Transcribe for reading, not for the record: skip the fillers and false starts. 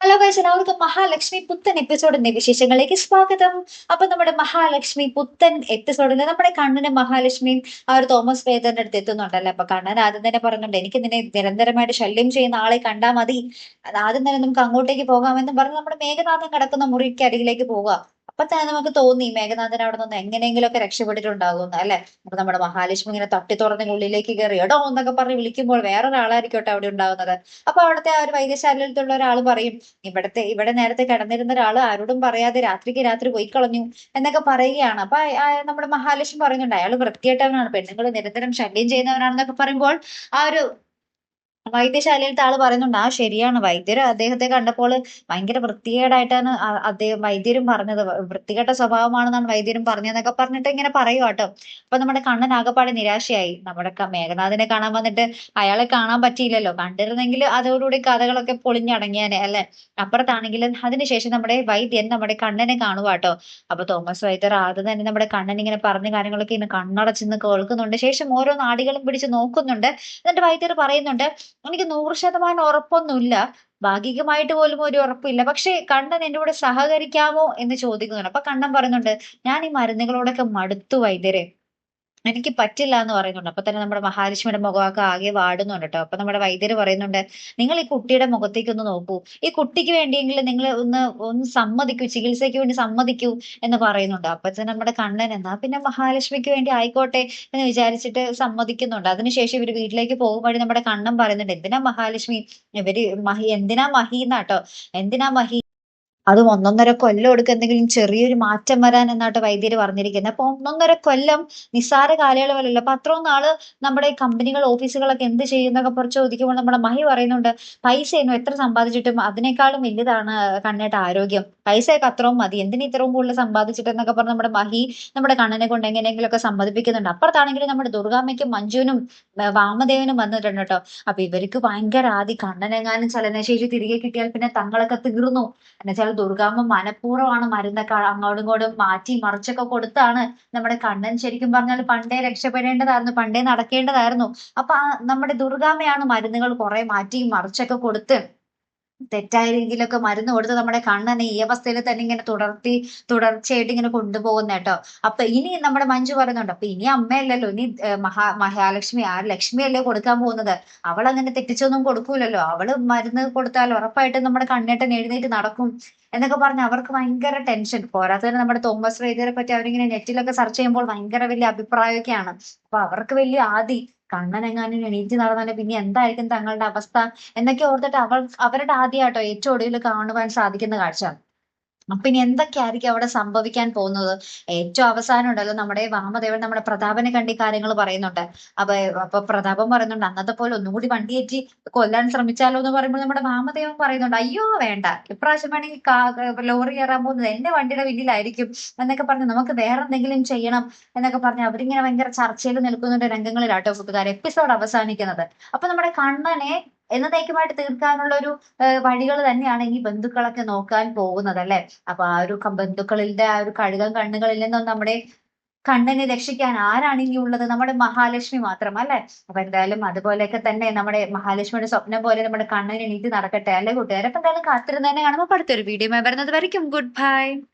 Hello guys, എല്ലാവർക്കും മഹാലക്ഷ്മി പുത്തൻ എപ്പിസോഡിന്റെ വിശേഷങ്ങളിലേക്ക് സ്വാഗതം. അപ്പൊ നമ്മുടെ മഹാലക്ഷ്മി പുത്തൻ എപ്പിസോഡിൽ നമ്മുടെ കണ്ണനും മഹാലക്ഷ്മിയും ആ ഒരു തോമസ് വേദന്റെ അടുത്ത് എത്തുന്നുണ്ടല്ലോ. അപ്പൊ കണ്ണൻ ആദ്യം തന്നെ പറയുന്നുണ്ട്, എനിക്ക് നിന്നെ നിരന്തരമായിട്ട് ശല്യം ചെയ്യുന്ന ആളെ കണ്ടാൽ മതി, ആദ്യം തന്നെ നമുക്ക് അങ്ങോട്ടേക്ക് പോകാമെന്നും പറഞ്ഞ് നമ്മുടെ മേഘനാഥൻ കിടക്കുന്ന മുറിക്ക് അരികിലേക്ക് പോവുക. അപ്പൊ തന്നെ നമുക്ക് തോന്നി മേഘനാഥൻ അവിടെ നിന്ന് എങ്ങനെയെങ്കിലും ഒക്കെ രക്ഷപ്പെട്ടിട്ടുണ്ടാകുമെന്ന്, അല്ലെ? അപ്പൊ നമ്മുടെ മഹാലക്ഷ്മി ഇങ്ങനെ തട്ടി തുറന്ന് ഉള്ളിലേക്ക് കയറി എടോ എന്നൊക്കെ പറഞ്ഞ് വിളിക്കുമ്പോൾ വേറൊരാളായിരിക്കട്ടെ അവിടെ ഉണ്ടാകുന്നത്. അപ്പൊ അവിടുത്തെ ആ ഒരു വൈദ്യശാലയിലുള്ള ഒരാൾ പറയും, ഇവിടെ നേരത്തെ കിടന്നിരുന്ന ഒരാള് ആരോടും പറയാതെ രാത്രിക്ക് രാത്രി പോയി കളഞ്ഞു എന്നൊക്കെ പറയുകയാണ്. അപ്പൊ നമ്മുടെ മഹാലക്ഷ്മി പറയുന്നുണ്ട്, അയാൾ വൃത്തികെട്ടവനാണ്, പെണ്ണുങ്ങൾ നിരന്തരം ശല്യം ചെയ്യുന്നവനാണെന്നൊക്കെ പറയുമ്പോൾ ആ ഒരു വൈദ്യശാലയിലത്തെ ആള് പറയുന്നുണ്ട്, ആ ശരിയാണ്, വൈദ്യര് അദ്ദേഹത്തെ കണ്ടപ്പോൾ ഭയങ്കര വൃത്തികേടായിട്ടാണ് അദ്ദേഹം വൈദ്യരും പറഞ്ഞത്, വൃത്തികെട്ട സ്വഭാവമാണെന്നാണ് വൈദ്യരും പറഞ്ഞതെന്നൊക്കെ പറഞ്ഞിട്ട് ഇങ്ങനെ പറയുക കേട്ടോ. അപ്പൊ നമ്മുടെ കണ്ണൻ ആകപ്പാടെ നിരാശയായി. നമ്മുടെ മേഘനാഥനെ കാണാൻ വന്നിട്ട് അയാളെ കാണാൻ പറ്റിയില്ലല്ലോ, കണ്ടിരുന്നെങ്കിൽ അതോടുകൂടി കഥകളൊക്കെ പൊളിഞ്ഞടങ്ങിയാനെ, അല്ലെ? അപ്പുറത്താണെങ്കിലും അതിനുശേഷം നമ്മുടെ വൈദ്യൻ നമ്മുടെ കണ്ണനെ കാണുക കേട്ടോ. അപ്പൊ തോമസ് വൈദ്യർ ആദ്യം തന്നെ നമ്മുടെ കണ്ണൻ ഇങ്ങനെ പറഞ്ഞ കാര്യങ്ങളൊക്കെ ഇങ്ങനെ കണ്ണടച്ചിന്ന് കേൾക്കുന്നുണ്ട്. ശേഷം ഓരോ നാടികളും പിടിച്ച് നോക്കുന്നുണ്ട്. എന്നിട്ട് വൈദ്യർ പറയുന്നുണ്ട്, എനിക്ക് 100% ഉറപ്പൊന്നുമില്ല, ഭാഗികമായിട്ട് പോലും ഒരു ഉറപ്പില്ല, പക്ഷെ കണ്ണൻ എന്റെ കൂടെ സഹകരിക്കാമോ എന്ന് ചോദിക്കുന്നുണ്ട്. അപ്പൊ കണ്ണൻ പറയുന്നുണ്ട്, ഞാൻ ഈ മരുന്നുകളോടൊക്കെ മടുത്തു വൈദ്യരെ, എനിക്ക് പറ്റില്ല എന്ന് പറയുന്നുണ്ട്. അപ്പൊ തന്നെ നമ്മുടെ മഹാലക്ഷ്മിയുടെ മുഖമൊക്കെ ആകെ വാടുന്നുണ്ട് കേട്ടോ. അപ്പൊ നമ്മുടെ വൈദ്യര് പറയുന്നുണ്ട്, നിങ്ങൾ ഈ കുട്ടിയുടെ മുഖത്തേക്ക് ഒന്ന് നോക്കൂ, ഈ കുട്ടിക്ക് വേണ്ടിയെങ്കിലും നിങ്ങൾ ഒന്ന് ഒന്ന് സമ്മതിക്കൂ, ചികിത്സയ്ക്ക് വേണ്ടി സമ്മതിക്കൂ എന്ന് പറയുന്നുണ്ട്. അപ്പൊ തന്നെ നമ്മുടെ കണ്ണൻ എന്നാ പിന്നെ മഹാലക്ഷ്മിക്ക് വേണ്ടി ആയിക്കോട്ടെ എന്ന് വിചാരിച്ചിട്ട് സമ്മതിക്കുന്നുണ്ട്. അതിനുശേഷം ഇവര് വീട്ടിലേക്ക് പോകുമ്പോഴേ നമ്മുടെ കണ്ണൻ പറയുന്നുണ്ട്, എന്തിനാ മഹാലക്ഷ്മി, ഇവര് എന്തിനാ മഹി എന്നാട്ടോ, എന്തിനാ മഹി, അതും 1.5 കൊല്ലം എടുക്കും എന്തെങ്കിലും ചെറിയൊരു മാറ്റം വരാൻ എന്നാട്ട് വൈദ്യര് പറഞ്ഞിരിക്കുന്നത്. അപ്പൊ 1.5 കൊല്ലം നിസ്സാര കാലയളവല്ലല്ലോ. അപ്പൊ അത്രയും നാള് നമ്മുടെ കമ്പനികൾ ഓഫീസുകളൊക്കെ എന്ത് ചെയ്യുന്നൊക്കെ കുറച്ച് ചോദിക്കുമ്പോൾ നമ്മുടെ മഹി പറയുന്നുണ്ട്, പൈസയൊന്നും എത്ര സമ്പാദിച്ചിട്ടും അതിനേക്കാളും വലുതാണ് കണ്ണേട്ട ആരോഗ്യം, പൈസയൊക്കെ അത്രയും മതി, എന്തിനു ഇത്രയും കൂടുതൽ സമ്പാദിച്ചിട്ട് എന്നൊക്കെ പറഞ്ഞ് നമ്മുടെ മഹി നമ്മുടെ കണ്ണനെ കൊണ്ട് എങ്ങനെയെങ്കിലും ഒക്കെ സമ്മതിപ്പിക്കുന്നുണ്ട്. അപ്പുറത്താണെങ്കിലും നമ്മുടെ ദുർഗാമ്മയ്ക്കും മഞ്ജുവിനും വാമദേവനും വന്നിട്ടുണ്ട് കേട്ടോ. അപ്പൊ ഇവർക്ക് ഭയങ്കര കണ്ണനെങ്ങാനും ചലനശേഷി തിരികെ കിട്ടിയാൽ പിന്നെ തങ്ങളൊക്കെ തീർന്നു. എന്നുവെച്ചാൽ ദുർഗാമ്മ മനഃപൂർവ്വമാണ് മരുന്നൊക്കെ അങ്ങോട്ടും ഇങ്ങോട്ടും മാറ്റി മറിച്ചൊക്കെ കൊടുത്താണ് നമ്മുടെ കണ്ണൻ ശരിക്കും പറഞ്ഞാൽ പണ്ടേ രക്ഷപ്പെടേണ്ടതായിരുന്നു, പണ്ടേ നടക്കേണ്ടതായിരുന്നു. അപ്പൊ നമ്മുടെ ദുർഗാമ്മയാണ് മരുന്നുകൾ കുറെ മാറ്റി മറിച്ചൊക്കെ കൊടുത്ത് തെറ്റായ രീതിയിലൊക്കെ മരുന്ന് കൊടുത്ത് നമ്മുടെ കണ്ണനെ ഈ അവസ്ഥയിൽ തന്നെ ഇങ്ങനെ തുടർച്ചയായിട്ട് ഇങ്ങനെ കൊണ്ടുപോകുന്ന കേട്ടോ. അപ്പൊ ഇനി നമ്മുടെ മഞ്ജു പറയുന്നുണ്ട്, അപ്പൊ ഇനി അമ്മയല്ലല്ലോ, ഇനി മഹാലക്ഷ്മി ആ ലക്ഷ്മിയല്ലേ കൊടുക്കാൻ പോകുന്നത്, അവൾ അങ്ങനെ തെറ്റിച്ചൊന്നും കൊടുക്കൂലല്ലോ, അവള് മരുന്ന് കൊടുത്താൽ ഉറപ്പായിട്ടും നമ്മുടെ കണ്ണേട്ടൻ എഴുന്നേറ്റ് നടക്കും എന്നൊക്കെ പറഞ്ഞ് അവർക്ക് ഭയങ്കര ടെൻഷൻ. പോരാത്തതിന് നമ്മുടെ തോമസ് വൈദ്യരെ പറ്റി അവരിങ്ങനെ നെറ്റിലൊക്കെ സെർച്ച് ചെയ്യുമ്പോൾ ഭയങ്കര വലിയ അഭിപ്രായമൊക്കെയാണ്. അപ്പൊ അവർക്ക് വലിയ കണ്ണൻ എങ്ങാനും എണീറ്റ് നടന്നാലും പിന്നെ എന്തായിരിക്കും തങ്ങളുടെ അവസ്ഥ എന്നൊക്കെ ഓർത്തിട്ട് അവരുടെ ആദ്യമായിട്ടോ ഏറ്റവും ഒടുവിൽ കാണുവാൻ സാധിക്കുന്ന കാഴ്ച. അപ്പൊ ഇനി എന്തൊക്കെയായിരിക്കും അവിടെ സംഭവിക്കാൻ പോകുന്നത്? ഏറ്റവും അവസാനം ഉണ്ടല്ലോ, നമ്മുടെ വാമദേവൻ നമ്മുടെ പ്രതാപനെ കണ്ടി കാര്യങ്ങൾ പറയുന്നുണ്ട്. അപ്പൊ അപ്പൊ പ്രതാപൻ പറയുന്നുണ്ട്, അന്നത്തെ പോലെ ഒന്നും കൂടി വണ്ടിയേറ്റി കൊല്ലാൻ ശ്രമിച്ചാലോ എന്ന് പറയുമ്പോൾ നമ്മുടെ വാമദേവൻ പറയുന്നുണ്ട്, അയ്യോ വേണ്ട, ഇപ്രാവശ്യം വേണമെങ്കിൽ ലോറി കയറാൻ പോകുന്നത് എന്റെ വണ്ടിയുടെ പിന്നിലായിരിക്കും എന്നൊക്കെ പറഞ്ഞ് നമുക്ക് വേറെ എന്തെങ്കിലും ചെയ്യണം എന്നൊക്കെ പറഞ്ഞ് അവരിങ്ങനെ ഭയങ്കര ചർച്ചയിൽ നിൽക്കുന്നുണ്ട് രംഗങ്ങളിലാട്ടോ കൂട്ടുകാർ എപ്പിസോഡ് അവസാനിക്കുന്നത്. അപ്പൊ നമ്മുടെ കണ്ണനെ എന്നേക്കുമായിട്ട് തീർക്കാനുള്ള ഒരു വഴികൾ തന്നെയാണ് ഈ ബന്ധുക്കളൊക്കെ നോക്കാൻ പോകുന്നത്, അല്ലെ? അപ്പൊ ആ ഒരു ബന്ധുക്കളുടെ ആ ഒരു കഴുകൻ കണ്ണുകളിൽ നിന്നും നമ്മുടെ കണ്ണനെ രക്ഷിക്കാൻ ആരാണ് ഇനി ഉള്ളത്? നമ്മുടെ മഹാലക്ഷ്മി മാത്രം, അല്ലെ? അപ്പൊ എന്തായാലും അതുപോലെയൊക്കെ തന്നെ നമ്മുടെ മഹാലക്ഷ്മിയുടെ സ്വപ്നം പോലെ നമ്മുടെ കണ്ണൻ എണീറ്റ് നടക്കട്ടെ, അല്ലെ കൂട്ടുകാരെ? അപ്പൊ എന്തായാലും കാത്തിരുന്ന് തന്നെ കാണുമ്പോൾ അടുത്തൊരു വീഡിയോ വരുന്നത് വരയ്ക്കും ഗുഡ് ബൈ.